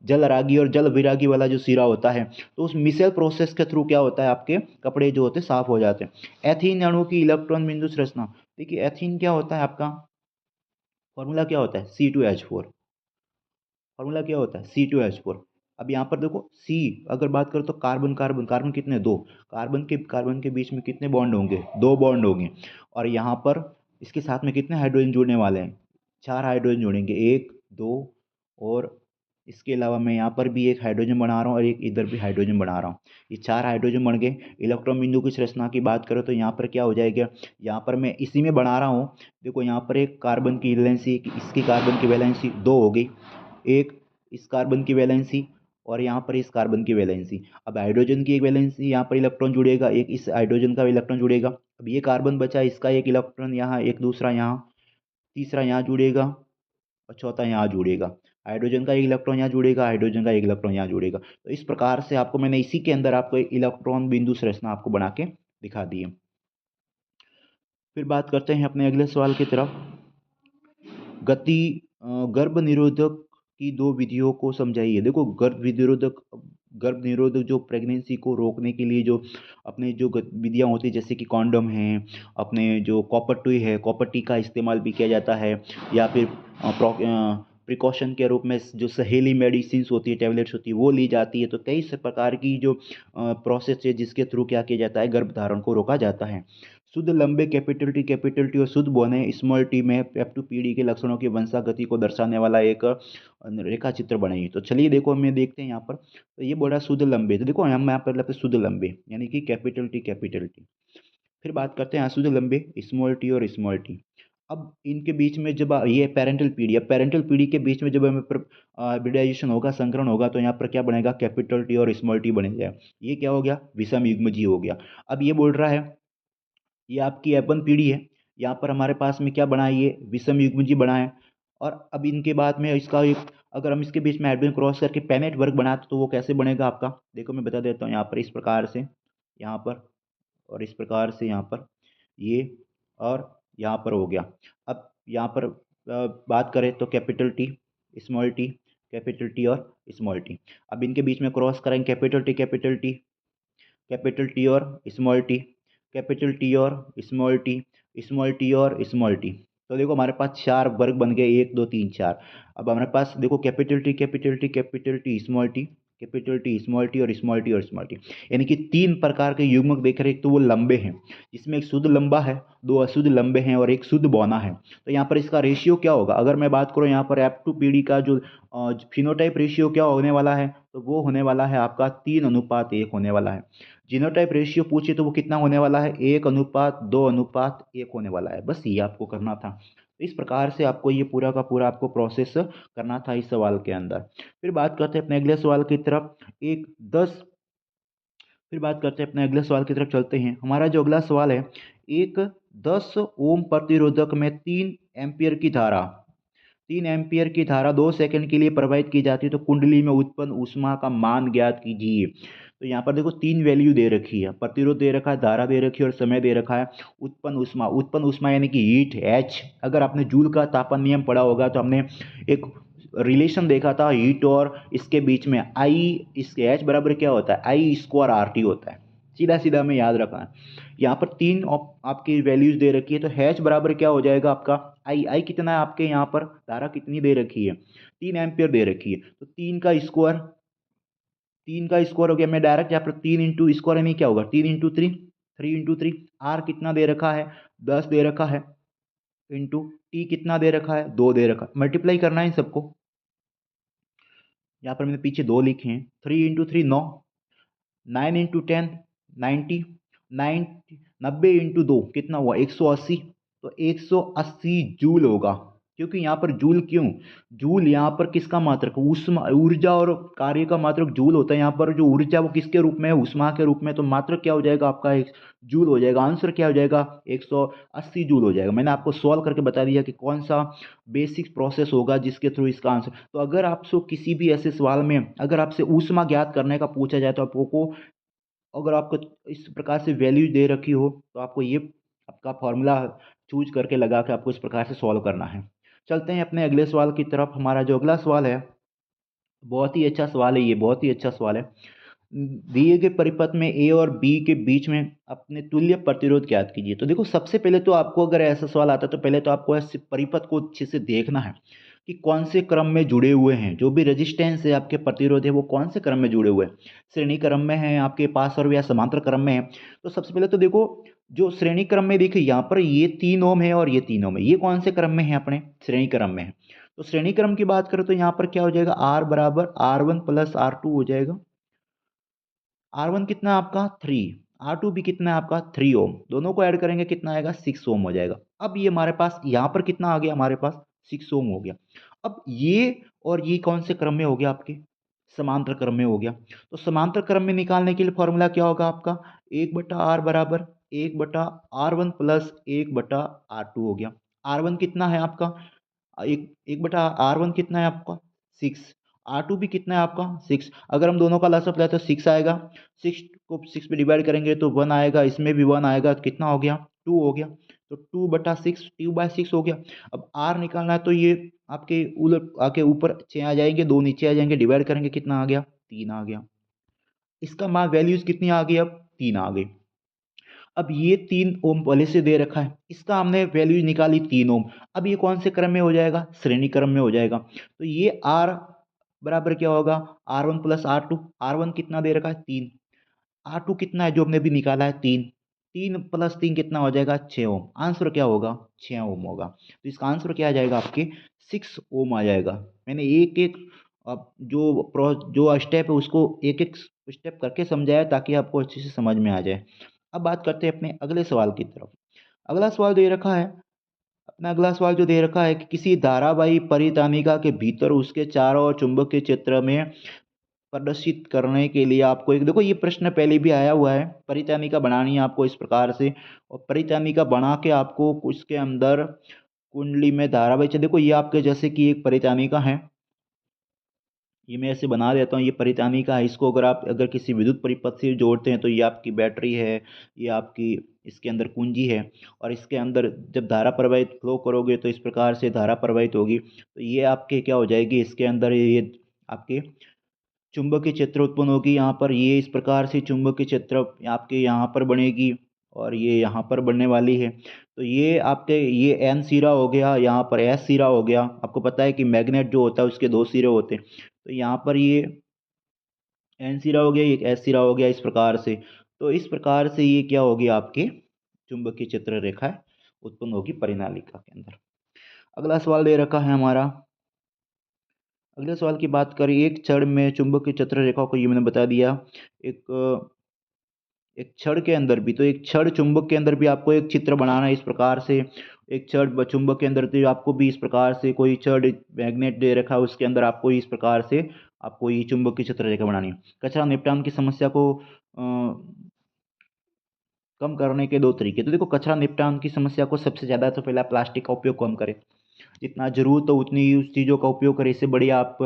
जल रागी और जल विरागी वाला जो सिरा होता है, तो उस मिसेल प्रोसेस के थ्रू क्या होता है, आपके कपड़े जो होते हैं साफ हो जाते हैं। एथीन अणु की इलेक्ट्रॉन बिंदु संरचना। देखिए, एथीन क्या होता है आपका, फॉर्मूला क्या होता है, C2H4। फॉर्मूला क्या होता है, C2H4। अब यहाँ पर देखो सी, अगर बात करो तो कार्बन कार्बन कार्बन कितने, दो। कार्बन के बीच में कितने बॉन्ड होंगे, दो बॉन्ड होंगे। और यहाँ पर इसके साथ में कितने हाइड्रोजन जुड़ने वाले हैं, चार हाइड्रोजन जुड़ेंगे, एक, दो, और इसके अलावा मैं यहाँ पर भी एक हाइड्रोजन बना रहा हूँ और एक इधर भी हाइड्रोजन बना रहा हूँ। ये चार हाइड्रोजन बन गए। इलेक्ट्रॉन बिंदु की संरचना की बात करो तो यहाँ पर क्या हो जाएगा, यहाँ पर मैं इसी में बना रहा हूँ। देखो यहाँ पर एक कार्बन की वैलेंसी, इसकी कार्बन की वैलेंसी दो हो गई, एक इस कार्बन की वैलेंसी और यहाँ पर इस कार्बन की वैलेंसी। अब हाइड्रोजन की एक वैलेंसी, यहाँ पर इलेक्ट्रॉन जुड़ेगा, एक इस हाइड्रोजन का इलेक्ट्रॉन जुड़ेगा। अब ये कार्बन बचा, इसका एक इलेक्ट्रॉन यहाँ, एक दूसरा यहाँ, तीसरा यहाँ जुड़ेगा और चौथा यहाँ जुड़ेगा। हाइड्रोजन का एक इलेक्ट्रॉन यहाँ जुड़ेगा, हाइड्रोजन का एक इलेक्ट्रॉन यहाँ जुड़ेगा। तो इस प्रकार से आपको मैंने इसी के अंदर आपको एक इलेक्ट्रॉन बिंदु संरचना आपको बना के दिखा दी है। फिर बात करते हैं अपने अगले सवाल की तरफ। गति गर्भ निरोधक की दो विधियों को समझाइए। देखो गर्भ निरोधक जो प्रेगनेंसी को रोकने के लिए जो अपने जो विधियाँ होती है, जैसे कि कॉन्डम है, अपने जो कॉपर टी है, कॉपर टी का इस्तेमाल भी किया जाता है, या फिर प्रिकॉशन के रूप में जो सहेली मेडिसिन होती है, टैबलेट्स होती है, वो ली जाती है। तो कई से प्रकार की जो प्रोसेस है जिसके थ्रू क्या किया जाता है, गर्भधारण को रोका जाता है। शुद्ध लंबे कैपिटल टी और शुद्ध बौने स्मॉल टी में F2PD के लक्षणों की वंशागति को दर्शाने वाला एक रेखा चित्र बनाइए। तो चलिए देखो हमें देखते हैं यहाँ पर। तो ये बोला शुद्ध लंबे, तो देखो हम यहाँ पर लेते हैं शुद्ध लंबे यानी कि कैपिटल टी। फिर बात करते हैं शुद्ध लंबे स्मॉल टी और स्मॉल टी। अब इनके बीच में जब ये पेरेंटल पीढ़ी के बीच में जब हमें हाइब्रिडाइजेशन होगा, संकरण होगा, तो यहाँ पर क्या बनेगा, कैपिटल टी और स्मॉल टी बनेगा। ये क्या हो गया, विषम युग्मजीव हो गया। अब ये बोल रहा है ये आपकी F1 पीढ़ी है, यहाँ पर हमारे पास में क्या बना है, ये विषम युग्मजीव बना है। और अब इनके बाद में इसका एक, अगर हम इसके बीच में हाइड्रोजन क्रॉस करके पेनेट वर्ग बनाते तो वो कैसे बनेगा आपका, देखो मैं बता देता हूँ। यहाँ पर इस प्रकार से, यहाँ पर और इस प्रकार से, यहाँ पर ये और यहाँ पर हो गया। अब यहाँ पर बात करें तो capital T, small T, capital T और स्मॉल टी। अब इनके बीच में क्रॉस करेंगे, कैपिटल टी और स्मॉल टी, कैपिटल टी और स्मॉल टी, स्मॉल टी और स्मॉल टी। तो देखो हमारे पास चार वर्ग बन गए, एक, दो, तीन, चार। अब हमारे पास देखो capital T small T, capital T small T और स्मॉल टी और स्मॉल टी, यानी कि तीन प्रकार के युग्मक देख रहे हैं। एक तो वो लंबे हैं, जिसमें एक शुद्ध लंबा है, दो अशुद्ध लंबे हैं और एक शुद्ध बौना है। तो यहाँ पर इसका रेशियो क्या होगा, अगर मैं बात करूँ यहाँ पर F2PD का जो फिनोटाइप रेशियो क्या होने वाला है, तो वो होने वाला है आपका 3:1 होने वाला है। जीनोटाइप रेशियो पूछे तो वो कितना होने वाला है, 1:2:1 होने वाला है। बस ये आपको करना था। तो इस प्रकार से आपको ये पूरा का पूरा आपको प्रोसेस करना था इस सवाल के अंदर। फिर बात करते हैं अपने अगले सवाल की तरफ। एक 10 फिर बात करते हैं अपने अगले सवाल की तरफ चलते हैं। हमारा जो अगला सवाल है, एक 10 ओम प्रतिरोधक में 3 एम्पियर की धारा 2 सेकंड के लिए प्रवाहित की जाती है, तो कुंडली में उत्पन्न ऊष्मा का मान ज्ञात कीजिए। तो यहाँ पर देखो तीन वैल्यू दे रखी है, प्रतिरोध दे रखा है, धारा दे रखी है और समय दे रखा है। उत्पन्न ऊष्मा यानी कि हीट H। अगर आपने जूल का तापन नियम पढ़ा होगा तो हमने एक रिलेशन देखा था हीट और इसके बीच में, आई इसके H बराबर क्या होता है, I²RT होता है। सीधा सीधा हमें याद रखना है। यहाँ पर तीन आपकी वैल्यूज दे रखी है, तो H बराबर क्या हो जाएगा आपका, आई कितना है आपके, यहाँ पर धारा कितनी दे रखी है, 3 एम्पियर दे रखी है। तो तीन का स्क्वायर हो गया। मैं डायरेक्ट यहाँ पर 3 × स्क्वायर यानी क्या होगा, 3 × 3 आर कितना दे रखा है, 10 दे रखा है, इंटू टी कितना दे रखा है, 2 दे रखा है। मल्टीप्लाई करना है इन सबको। यहाँ पर मैंने पीछे 2 लिखे हैं, 3 × 3 9, 9 × 10 90, 90 × 2 कितना हुआ, 180। तो 180 जूल होगा, क्योंकि यहाँ पर जूल क्यों, जूल यहाँ पर किसका मात्रक, ऊष्मा, ऊर्जा और कार्य का मात्रक जूल होता है। यहाँ पर जो ऊर्जा वो किसके रूप में है, ऊष्मा के रूप में। तो मात्रक क्या हो जाएगा आपका, एक जूल हो जाएगा। आंसर क्या हो जाएगा, 180 जूल हो जाएगा। मैंने आपको सॉल्व करके बता दिया कि कौन सा बेसिक प्रोसेस होगा जिसके थ्रू इसका आंसर। तो अगर आपसे किसी भी ऐसे सवाल में अगर आपसे ऊष्मा ज्ञात करने का पूछा जाए, तो आपको, अगर आपको इस प्रकार से वैल्यू दे रखी हो, तो आपको ये आपका फॉर्मूला चूज करके लगा के आपको इस प्रकार से सॉल्व करना है। चलते हैं अपने अगले सवाल की तरफ। हमारा जो अगला सवाल है, बहुत ही अच्छा सवाल है, ये बहुत ही अच्छा सवाल है। दिए गए परिपथ में ए और बी के बीच में अपने तुल्य प्रतिरोध ज्ञात कीजिए। तो देखो सबसे पहले तो आपको अगर ऐसा सवाल आता है तो पहले तो आपको ऐसे परिपथ को अच्छे से देखना है कि कौन से क्रम में जुड़े हुए हैं, जो भी रेजिस्टेंस है आपके प्रतिरोध है वो कौन से क्रम में जुड़े हुए हैं, श्रेणी क्रम में है आपके पास और या समांतर क्रम में है। तो सबसे पहले तो देखो, जो श्रेणी क्रम में देखिए यहाँ पर ये 3 ओम है और ये 3 ओम है, ये कौन से क्रम में है, अपने श्रेणी क्रम में है। तो श्रेणी क्रम की बात करें तो यहाँ पर क्या हो जाएगा, आर बराबर R1 प्लस R2 हो जाएगा। R1 कितना है आपका 3, R2 भी कितना है आपका 3 ओम, दोनों को ऐड करेंगे कितना आएगा 6 ओम हो जाएगा। अब ये हमारे पास यहाँ पर कितना आ गया, हमारे पास 6 ओम हो गया। अब ये और ये कौन से क्रम में हो गया, आपके समांतर क्रम में हो गया। तो समांतर क्रम में निकालने के लिए फॉर्मूला क्या होगा आपका, 1/R बराबर 1/R1 प्लस 1/R2 हो गया। R1 कितना है आपका, एक 1/R1 कितना है आपका 6, R2 भी कितना है आपका 6। अगर हम दोनों का लसाअ लें तो 6 आएगा, 6 को 6 पे डिवाइड करेंगे तो 1 आएगा, इसमें भी 1 आएगा, तो कितना हो गया 2 हो गया। तो 2/6 2/6 हो गया। अब R निकालना है तो ये आपके उलट आके ऊपर 6 आ जाएंगे, 2 नीचे आ जाएंगे, डिवाइड करेंगे कितना आ गया 3 आ गया। इसका मान वैल्यूज कितनी आ गई, अब 3 आ गई। अब ये 3 ओम पहले से दे रखा है, इसका हमने वैल्यू निकाली 3 ओम। अब ये कौन से क्रम में हो जाएगा, श्रेणी क्रम में हो जाएगा। तो ये आर बराबर क्या होगा, R1 प्लस R2। R1 कितना दे रखा है 3, R2 कितना है जो हमने भी निकाला है 3, 3 प्लस 3 कितना हो जाएगा 6 ओम। आंसर क्या होगा 6 ओम होगा। तो इसका आंसर क्या आ जाएगा आपके 6 ओम आ जाएगा। मैंने एक एक अब जो स्टेप है उसको एक एक स्टेप करके समझाया ताकि आपको अच्छे से समझ में आ जाए। अब बात करते हैं अपने अगले सवाल की तरफ। अगला सवाल दे रखा है, अपना अगला सवाल जो दे रखा है कि किसी धारावाही परितानिका के भीतर उसके चारों ओर चुंबकीय क्षेत्र में प्रदर्शित करने के लिए आपको एक, देखो ये प्रश्न पहले भी आया हुआ है, परितानिका बनानी है आपको इस प्रकार से, और परितानिका बना के आपको उसके अंदर कुंडली में धारावाही देखो ये आपके जैसे कि एक परितानिका है, ये मैं ऐसे बना देता हूँ, ये परितानिका है। इसको अगर आप अगर किसी विद्युत परिपथ से जोड़ते हैं तो ये आपकी बैटरी है, ये आपकी इसके अंदर कुंजी है, और इसके अंदर जब धारा प्रवाहित फ्लो करोगे तो इस प्रकार से धारा प्रवाहित होगी। तो ये आपके क्या हो जाएगी, इसके अंदर ये आपके चुंबकीय क्षेत्र उत्पन्न होगी। यहाँ पर ये इस प्रकार से चुंबकीय क्षेत्र आपके यहाँ पर बनेगी और ये यहाँ पर बनने वाली है। तो ये आपके ये एन सिरा हो गया, यहाँ पर एस सिरा हो गया। आपको पता है कि मैग्नेट जो होता है उसके 2 सिरे होते हैं, तो यहाँ पर ये एन सिरा हो गया, एक एस सिरा हो गया इस प्रकार से। तो इस प्रकार से ये क्या होगी आपके चुंबकीय क्षेत्र रेखा उत्पन्न होगी परिनालिका के अंदर। अगला सवाल दे रखा है हमारा, अगले सवाल की बात करें, एक छड़ में चुंबकीय क्षेत्र रेखा को ये मैंने बता दिया। एक एक छड़ के अंदर भी, तो एक छड़ चुंबक के अंदर भी आपको एक चित्र बनाना है इस प्रकार से। एक छड़ चुंबक के अंदर तो आपको भी इस प्रकार से कोई छड़ मैग्नेट दे रखा है, उसके अंदर आपको इस प्रकार से आपको ये चुंबकीय क्षेत्र रेखा बनानी है। कचरा निपटान की समस्या को कम करने के 2 तरीके, तो देखो कचरा निपटान की समस्या को सबसे ज़्यादा तो पहला प्लास्टिक का उपयोग कम करें, जितना जरूरत हो उतनी उस चीज़ों का उपयोग करें। इससे बढ़िया आप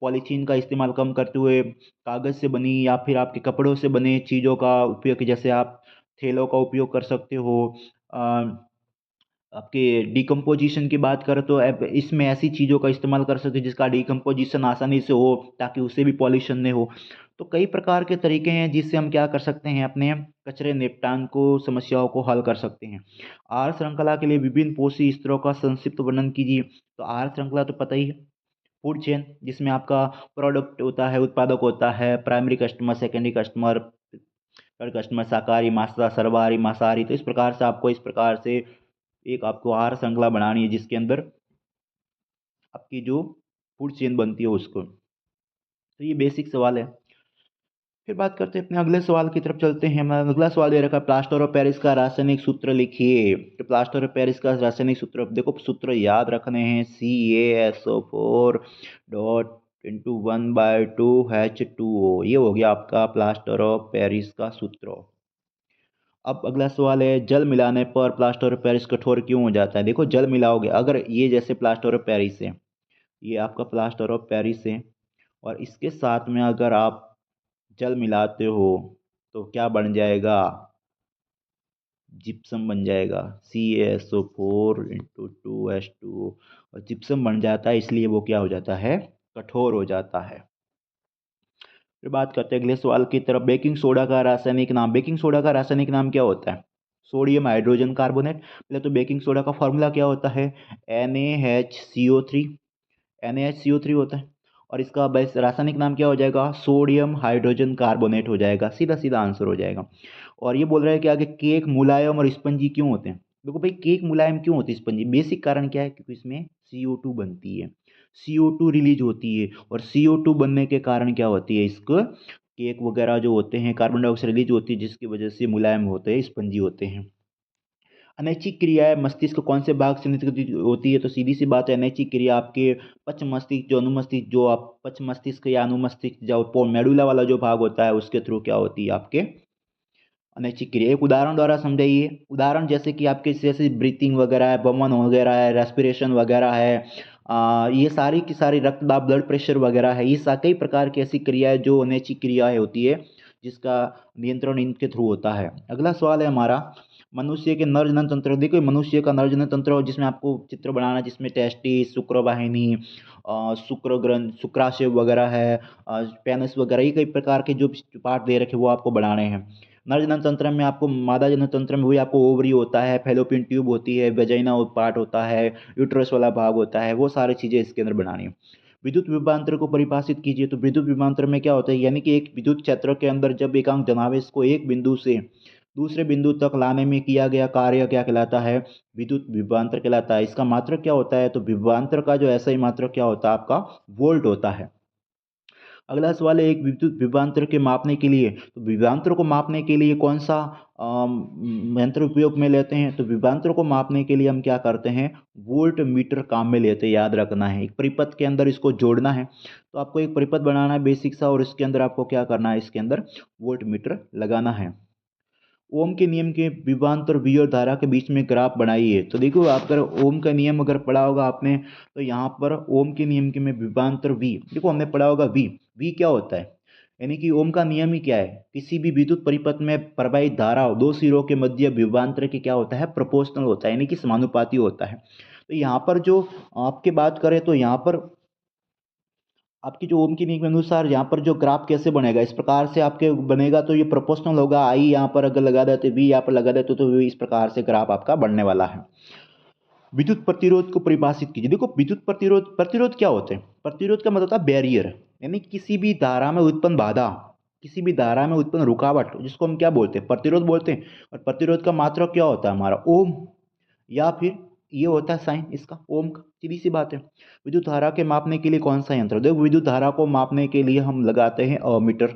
पॉलीथीन का इस्तेमाल कम करते हुए कागज़ से बनी या फिर आपके कपड़ों से बने चीज़ों का उपयोग, जैसे आप थैलों का उपयोग कर सकते हो। आपके डिकम्पोजिशन की बात करें तो इसमें ऐसी चीज़ों का इस्तेमाल कर सकते हैं जिसका डिकम्पोजिशन आसानी से हो, ताकि उससे भी पॉल्यूशन नहीं हो। तो कई प्रकार के तरीके हैं जिससे हम क्या कर सकते हैं, अपने कचरे निपटान को समस्याओं को हल कर सकते हैं। आहार श्रृंखला के लिए विभिन्न पोषक स्तरों का संक्षिप्त वर्णन कीजिए। तो आहार श्रृंखला तो पता ही है, फूड चेन, जिसमें आपका प्रोडक्ट होता है, उत्पादक होता है, primary customer, secondary customer, third customer, शाकाहारी, मांसाहारी, मांसाहारी। तो इस प्रकार से आपको इस प्रकार से एक आपको आहार श्रृंखला बनानी है जिसके अंदर आपकी जो फूड चेन बनती है उसको। तो ये बेसिक सवाल है। फिर बात करते हैं अपने अगले सवाल की तरफ चलते हैं। हमारा अगला सवाल दे रखा है, प्लास्टर ऑफ पेरिस का रासायनिक सूत्र लिखिए। तो प्लास्टर ऑफ पेरिस का रासायनिक सूत्र, देखो सूत्र याद रखने हैं, CaSO4 × 1/2H2O, ये हो गया आपका प्लास्टर ऑफ पेरिस का सूत्र। अब अगला सवाल है, जल मिलाने पर प्लास्टर ऑफ पेरिस कठोर क्यों हो जाता है। देखो जल मिलाओगे, अगर ये जैसे प्लास्टर ऑफ पेरिस है, ये आपका प्लास्टर ऑफ पेरिस है, और इसके साथ में अगर आप जल मिलाते हो तो क्या बन जाएगा, जिप्सम बन जाएगा। CaSO4 × 2H2O, और जिप्सम बन जाता है, इसलिए वो क्या हो जाता है, कठोर हो जाता है। फिर बात करते हैं अगले सवाल की तरफ, बेकिंग सोडा का रासायनिक नाम। बेकिंग सोडा का रासायनिक नाम क्या होता है, सोडियम हाइड्रोजन कार्बोनेट। पहले तो बेकिंग सोडा का फॉर्मूला क्या होता है, NaHCO3, NaHCO3 होता है। और इसका बस रासायनिक नाम क्या हो जाएगा, सोडियम हाइड्रोजन कार्बोनेट हो जाएगा, सीधा सीधा आंसर हो जाएगा। और ये बोल रहा है कि आगे केक मुलायम और स्पंजी क्यों होते हैं। देखो भाई, केक मुलायम क्यों होती है, स्पंजी, बेसिक कारण क्या है, क्योंकि इसमें CO2 बनती है, CO2 रिलीज होती है, और CO2 बनने के कारण क्या होती है, इसको केक वगैरह जो होते हैं कार्बन डाइऑक्साइड रिलीज होती है, जिसकी वजह से मुलायम होते हैं, स्पंजी होते हैं। अनैच्छिक क्रियाएं मस्तिष्क कौन से भाग से निष्क्रिय होती है, तो सीधी सी बात है, अनैच्छिक क्रिया आपके पश्च मस्तिष्क, जो अनुमस्तिष्क, जो आप पश्च मस्तिष्क या अनुमस्तिष्क, जो मेडुला वाला जो भाग होता है, उसके थ्रू क्या होती है आपके अनैच्छिक क्रिया। एक उदाहरण द्वारा समझाइए। उदाहरण जैसे कि आपके जैसे ब्रीथिंग वगैरह है, बमन वगैरह है, रेस्पिरेशन वगैरह है, ये सारी की सारी रक्तदाब, ब्लड प्रेशर वगैरह है, ये कई प्रकार की ऐसी क्रियाएं जो अनैच्छिक क्रियाएं होती है, जिसका नियंत्रण इनके थ्रू होता है। अगला सवाल है हमारा, मनुष्य के नर जनन तंत्र। देखो मनुष्य का नर जनन तंत्र हो, जिसमें आपको चित्र बनाना है, जिसमें टेस्टिस, शुक्रवाहिनी, शुक्र ग्रंथ, शुक्राशय वगैरह है, पेनिस वगैरह, ये कई प्रकार के जो पार्ट दे रखे वो आपको बनाने हैं। नर जनन तंत्र में आपको, मादा जनन तंत्र में वही आपको ओवरी होता है, फैलोपियन ट्यूब होती है, वेजाइना पार्ट होता है, यूट्रस वाला भाग होता है, वो सारी चीज़ें इसके अंदर बनानी है। विद्युत विभवांतर को परिभाषित कीजिए। तो विद्युत विभवांतर में क्या होता है, यानी कि एक विद्युत क्षेत्र के अंदर जब एकांक जनावेश को एक बिंदु से दूसरे बिंदु तक लाने में किया गया कार्य क्या कहलाता है, विद्युत विभवांतर कहलाता है। इसका मात्रक क्या होता है, तो विभवांतर का जो ऐसा ही मात्रक क्या होता है आपका, वोल्ट होता है। अगला सवाल है, एक विद्युत विभवांतर के मापने के लिए, तो विभवांतर को मापने के लिए कौन सा यंत्र उपयोग में लेते हैं, तो विभवांतर को मापने के लिए हम क्या करते हैं, वोल्ट मीटर काम में लेते हैं। याद रखना है, एक परिपथ के अंदर इसको जोड़ना है, तो आपको एक परिपथ बनाना है बेसिक सा, और इसके अंदर आपको क्या करना है, इसके अंदर वोल्ट मीटर लगाना है। ओम के नियम के विभवांतर V और धारा के बीच में ग्राफ बनाइए। तो देखो, आप अगर ओम का नियम अगर पढ़ा होगा आपने, तो यहाँ पर ओम के नियम के में विभवांतर V, देखो हमने पढ़ा होगा V क्या होता है, यानी कि ओम का नियम ही क्या है, किसी भी विद्युत परिपथ में प्रवाहित धारा दो सिरों के मध्य विभवांतर के क्या होता है, प्रोपोर्शनल होता है, यानी कि समानुपाती होता है। तो यहाँ पर जो आपके बात करें, तो यहाँ पर आपकी जो ओम की नींव के अनुसार यहाँ पर जो ग्राफ कैसे बनेगा, इस प्रकार से आपके बनेगा, तो ये प्रोपोर्शनल होगा। आई यहाँ पर अगर लगा देते, वी यहाँ पर लगा देते, तो इस प्रकार से ग्राफ आपका बनने वाला है। विद्युत प्रतिरोध को परिभाषित कीजिए। देखो विद्युत प्रतिरोध, प्रतिरोध क्या होते हैं, प्रतिरोध का मतलब होता है बैरियर, यानी किसी भी धारा में उत्पन्न बाधा, किसी भी धारा में उत्पन्न रुकावट, जिसको हम क्या बोलते हैं, प्रतिरोध बोलते हैं। और प्रतिरोध का मात्रक क्या होता है हमारा, ओम, या फिर ये होता है साइन इसका, ओम का, सीधी सी बात है। विद्युत धारा के मापने के लिए कौन सा यंत्र, देखो विद्युत धारा को मापने के लिए हम लगाते हैं अमीटर,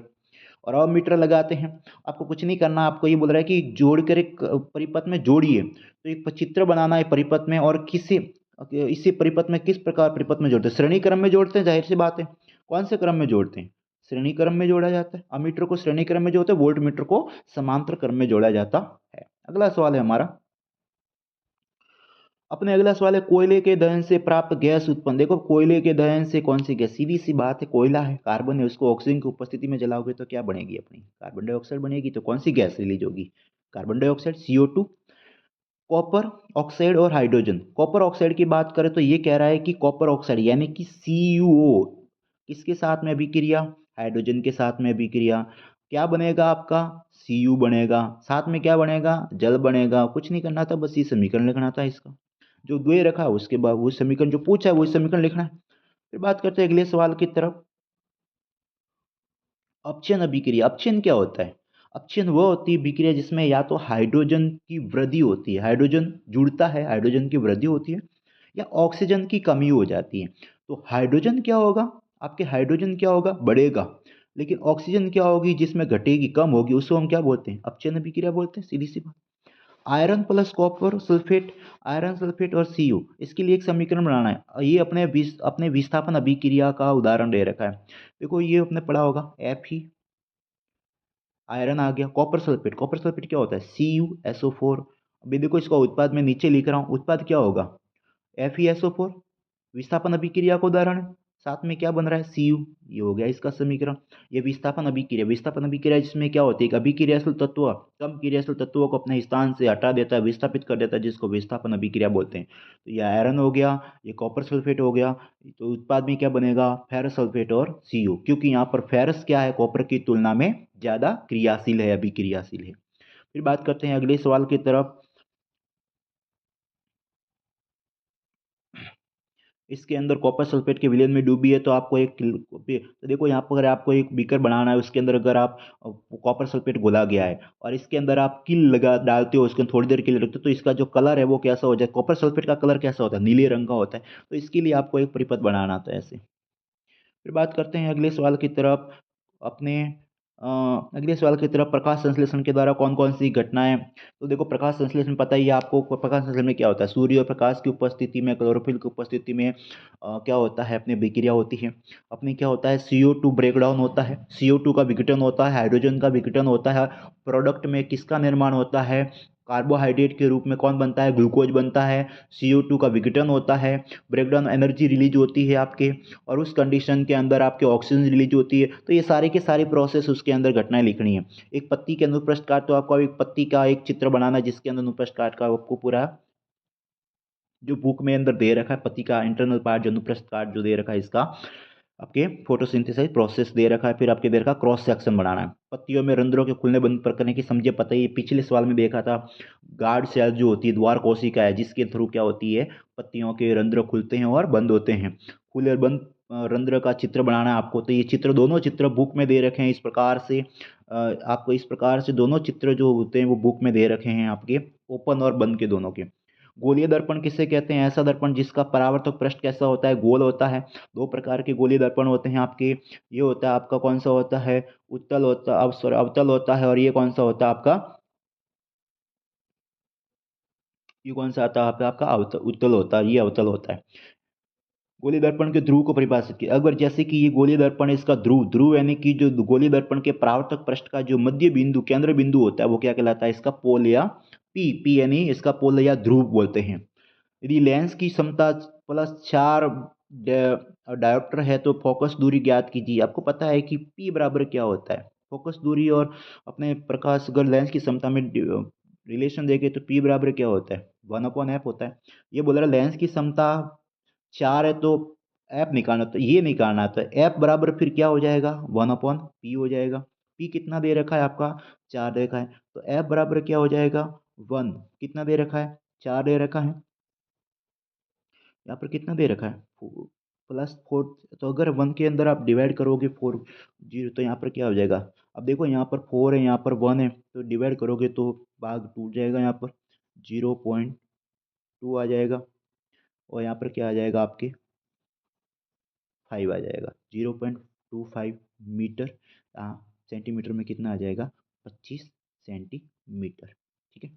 और अमीटर लगाते हैं। आपको कुछ नहीं करना, आपको ये बोल रहा है कि जोड़कर एक परिपथ में जोड़िए, तो एक चित्र बनाना है परिपथ में, और किसी इसी परिपथ में किस प्रकार परिपथ में जोड़ते हैं, श्रेणी क्रम में जोड़ते हैं, जाहिर सी बात है। कौन से क्रम में जोड़ते हैं, श्रेणी क्रम में जोड़ा जाता है। अमीटर को श्रेणी क्रम में जोड़ते हैं, वोल्ट मीटर को समांतर क्रम में जोड़ा जाता है। अगला सवाल है हमारा, अपने अगला सवाल है, कोयले के दहन से प्राप्त गैस उत्पन्न। देखो कोयले के दहन से कौन सी गैस, सीधी सी बात है, कोयला है, कार्बन है, उसको ऑक्सीजन की उपस्थिति में जलाओगे तो क्या बनेगी, अपनी कार्बन डाइऑक्साइड बनेगी। तो कौन सी गैस रिलीज होगी, carbon dioxide, CO2। Copper oxide और हाइड्रोजन, कॉपर ऑक्साइड की बात करें तो ये कह रहा है कि कॉपर ऑक्साइड यानी कि CuO किसके साथ में अभिक्रिया, हाइड्रोजन के साथ में अभिक्रिया, क्या बनेगा आपका, Cu बनेगा, साथ में क्या बनेगा, जल बनेगा। कुछ नहीं करना था, बस ये समीकरण लिखना था इसका, जो द्वय रखा है उसके बाद वो समीकरण जो पूछा है वो समीकरण लिखना है। फिर बात करते हैं अगले सवाल की तरफ, अपचयन अभिक्रिया। अपचयन क्या होता है, अपचयन वह होती है अभिक्रिया जिसमें या तो हाइड्रोजन की वृद्धि होती है, हाइड्रोजन जुड़ता है, हाइड्रोजन की वृद्धि होती है, या ऑक्सीजन की कमी हो जाती है। तो हाइड्रोजन क्या होगा, आपके हाइड्रोजन क्या होगा, बढ़ेगा, लेकिन ऑक्सीजन क्या होगी, जिसमें घटेगी, कम होगी, उसको हम क्या बोलते हैं, अपचयन अभिक्रिया बोलते हैं, सीधी सी बात। Iron plus copper sulphate, iron sulphate और Cu, इसके लिए एक समीकरण बनाना है। ये अपने विस्थापन अभिक्रिया का उदाहरण दे रखा है। देखो ये आपने पढ़ा होगा, Fe, आयरन आ गया, कॉपर सल्फेट, कॉपर सल्फेट क्या होता है, CuSO4। अभी देखो इसका उत्पाद मैं नीचे लिख रहा हूँ, उत्पाद क्या होगा, FeSO4, विस्थापन अभिक्रिया का उदाहरण है। साथ में क्या बन रहा है, Cu, ये हो गया इसका समीकरण। ये विस्थापन अभिक्रिया, विस्थापन अभिक्रिया जिसमें क्या होती है, एक अभिक्रियाशील तत्व कम क्रियाशील तत्वों को अपने स्थान से हटा देता है, विस्थापित कर देता है, जिसको विस्थापन अभिक्रिया बोलते हैं। तो ये आयरन हो गया, ये कॉपर सल्फेट हो गया, तो उत्पाद में क्या बनेगा, फेरस सल्फेट और Cu, क्योंकि यहाँ पर फेरस क्या है, कॉपर की तुलना में ज्यादा क्रियाशील है, अभिक्रियाशील है। फिर बात करते हैं अगले सवाल की तरफ, इसके अंदर कॉपर सल्फेट के विलयन में डूबी है, तो आपको तो देखो यहाँ पर अगर आपको एक बीकर बनाना है, उसके अंदर अगर आप कॉपर सल्फेट घोला गया है और इसके अंदर आप किल लगा डालते हो, उसके अंदर थोड़ी देर के लिए रखते हो, तो इसका जो कलर है वो कैसा हो जाए, कॉपर सल्फेट का कलर कैसा होता है, नीले रंग का होता है। तो इसके लिए आपको एक परिपथ बनाना था ऐसे। फिर बात करते हैं अगले सवाल की तरफ। अपने अगले सवाल की तरफ, प्रकाश संश्लेषण के द्वारा कौन कौन सी घटनाएं। तो देखो प्रकाश संश्लेषण पता ही है आपको, प्रकाश संश्लेषण में क्या होता है, सूर्य और प्रकाश की उपस्थिति में, क्लोरोफिल की उपस्थिति में क्या होता है, अपनी विक्रिया होती है। अपने क्या होता है, CO2 ब्रेक डाउन होता है, CO2 का विघटन होता है, हाइड्रोजन का विघटन होता है। प्रोडक्ट में किसका निर्माण होता है, कार्बोहाइड्रेट के रूप में कौन बनता है, ग्लूकोज बनता है। CO2 का विघटन होता है, ब्रेकडाउन एनर्जी रिलीज होती है आपके, और उस कंडीशन के अंदर आपके ऑक्सीजन रिलीज होती है। तो ये सारे के सारे प्रोसेस उसके अंदर घटनाएं लिखनी है। एक पत्ती के अनुप्रस्थ काट, तो आपको एक पत्ती का एक चित्र बनाना है जिसके अंदर अनुप्रस्थ काट का आपको पूरा जो बुक में अंदर दे रखा है, पत्ती का इंटरनल पार्ट जो अनुप्रस्थ काट जो दे रखा है इसका, आपके फोटोसिंथेसिस प्रोसेस दे रखा है। फिर आपके दे रखा क्रॉस सेक्शन बनाना है। पत्तियों में रंध्रों के खुलने बंद करने की समझे पता ही, पिछले सवाल में देखा था। गार्ड सेल जो होती है, द्वार कोशिका है, जिसके थ्रू क्या होती है, पत्तियों के रंध्र खुलते हैं और बंद होते हैं। खुले और बंद रंध्र का चित्र बनाना है आपको। तो ये चित्र, दोनों चित्र बुक में दे रखे हैं इस प्रकार से। आपको इस प्रकार से दोनों चित्र जो होते हैं वो बुक में दे रखे हैं आपके, ओपन और बंद के दोनों के। गोलीय दर्पण किसे कहते हैं, ऐसा दर्पण जिसका परावर्तक पृष्ठ कैसा होता है, गोल होता है। दो प्रकार के गोलीय दर्पण होते हैं आपके। ये होता है आपका कौन सा होता है, उत्तल होता, अब सॉरी अवतल होता है। और ये कौन सा होता है आपका, ये कौन सा आता है आपका अवतल, उत्तल होता है, ये अवतल होता है। गोलीय दर्पण के ध्रुव को परिभाषित किया, अगर जैसे कि ये गोलीय दर्पण है, इसका ध्रुव ध्रुव यानी कि जो गोलीय दर्पण के परावर्तक पृष्ठ का जो मध्य बिंदु, केंद्र बिंदु होता है, वो क्या कहलाता है, इसका पोल या पी, पी यानी इसका पोल या ध्रुव बोलते हैं। यदि लेंस की क्षमता +4 डायोप्टर है तो फोकस दूरी ज्ञात कीजिए। आपको पता है कि पी बराबर क्या होता है, फोकस दूरी और अपने प्रकाश, अगर लेंस की क्षमता में रिलेशन देखें तो पी बराबर क्या होता है, 1/f होता है। ये बोल रहा है लेंस की क्षमता 4 है तो एफ निकालना, तो ये निकालना, तो एफ बराबर फिर क्या हो जाएगा, 1/p हो जाएगा। पी कितना दे रखा है आपका, 4 दे रखा है, तो एफ बराबर क्या हो जाएगा, 1। कितना दे रखा है, 4 दे रखा है। यहाँ पर कितना दे रखा है, +4। तो अगर 1 के अंदर आप डिवाइड करोगे 4 जीरो, तो यहाँ पर क्या हो जाएगा। अब देखो यहाँ पर 4 है, यहाँ पर 1 है, तो डिवाइड करोगे तो भाग टूट जाएगा, यहाँ पर 0.2 आ जाएगा। और यहाँ पर क्या आ जाएगा आपके 5 आ जाएगा, 0.25 मीटर। सेंटीमीटर में कितना आ जाएगा, 25 सेंटीमीटर। ठीक है।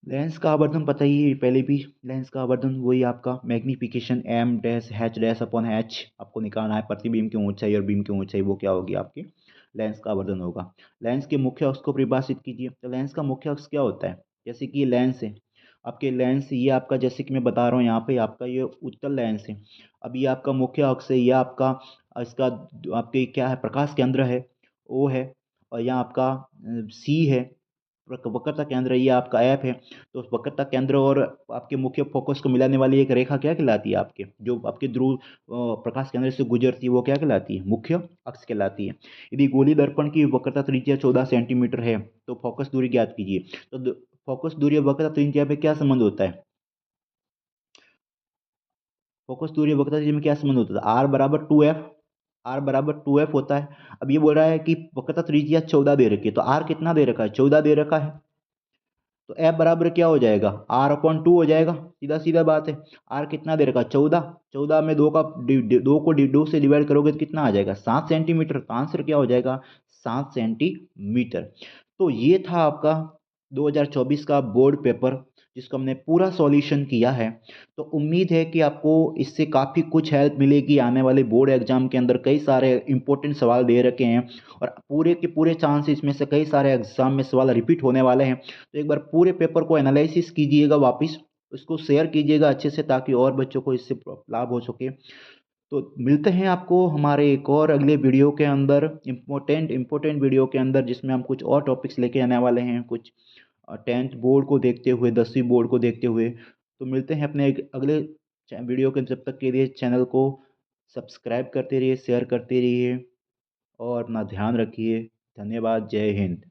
लेंस का आवर्धन पता ही है पहले भी, लेंस का आवर्धन वही आपका मैग्निफिकेशन M-H' आपको निकालना है। प्रतिबिंब की ऊंचाई और बीम की ऊंचाई वो क्या होगी आपकी, लेंस का आवर्धन होगा। लेंस के मुख्य अक्ष को परिभाषित कीजिए। तो लेंस का मुख्य अक्ष क्या होता है, जैसे कि ये लेंस है आपके, लेंस ये आपका, जैसे कि मैं बता रहा हूँ यहाँ पे आपका ये उत्तल लेंस है। अब ये आपका मुख्य अक्ष है, ये आपका इसका आपके क्या है, प्रकाश केंद्र है, O है। और यहाँ आपका C है, वक्रता केंद्र, ये आपका ऐप है। तो उस वक्रता केंद्र और आपके मुख्य फोकस को मिलाने वाली एक रेखा क्या कहलाती है, आपके जो आपके ध्रुव प्रकाश केंद्र से गुजरती है वो क्या कहलाती है, मुख्य अक्ष कहलाती है। यदि गोली दर्पण की वक्रता त्रिज्या 14 सेंटीमीटर है तो फोकस दूरी ज्ञात कीजिए। तो फोकस दूरी और वक्रता त्रिज्या पे क्या संबंध होता है, फोकस दूरी और वक्रता त्रिज्या में क्या संबंध होता है, आर बराबर 2f होता है। अब ये बोल रहा है कि वक्रता त्रिज्या 14 दे रखी है, तो आर कितना दे रखा है, 14 दे रखा है। तो एफ बराबर क्या हो जाएगा, R/2 हो जाएगा, सीधा सीधा बात है। आर कितना दे रखा, 14। 14 में दो से डिवाइड करोगे तो कितना आ जाएगा, 7 सेंटीमीटर। तो आंसर क्या हो जाएगा, 7 सेंटीमीटर। तो ये था आपका 2024 का बोर्ड पेपर, जिसको हमने पूरा सॉल्यूशन किया है। तो उम्मीद है कि आपको इससे काफ़ी कुछ हेल्प मिलेगी। आने वाले बोर्ड एग्जाम के अंदर कई सारे इंपॉर्टेंट सवाल दे रखे हैं, और पूरे के पूरे चांस इसमें से कई सारे एग्जाम में सवाल रिपीट होने वाले हैं। तो एक बार पूरे पेपर को एनालिसिस कीजिएगा, वापस उसको शेयर कीजिएगा अच्छे से, ताकि और बच्चों को इससे लाभ हो सके। तो मिलते हैं आपको हमारे एक और अगले वीडियो के अंदर, इम्पोर्टेंट वीडियो के अंदर, जिसमें हम कुछ और टॉपिक्स लेके आने वाले हैं, कुछ 10th बोर्ड को देखते हुए, 10वीं बोर्ड को देखते हुए। तो मिलते हैं अपने एक अगले वीडियो के, जब तक के लिए चैनल को सब्सक्राइब करते रहिए, शेयर करते रहिए और अपना ध्यान रखिए। धन्यवाद, जय हिंद।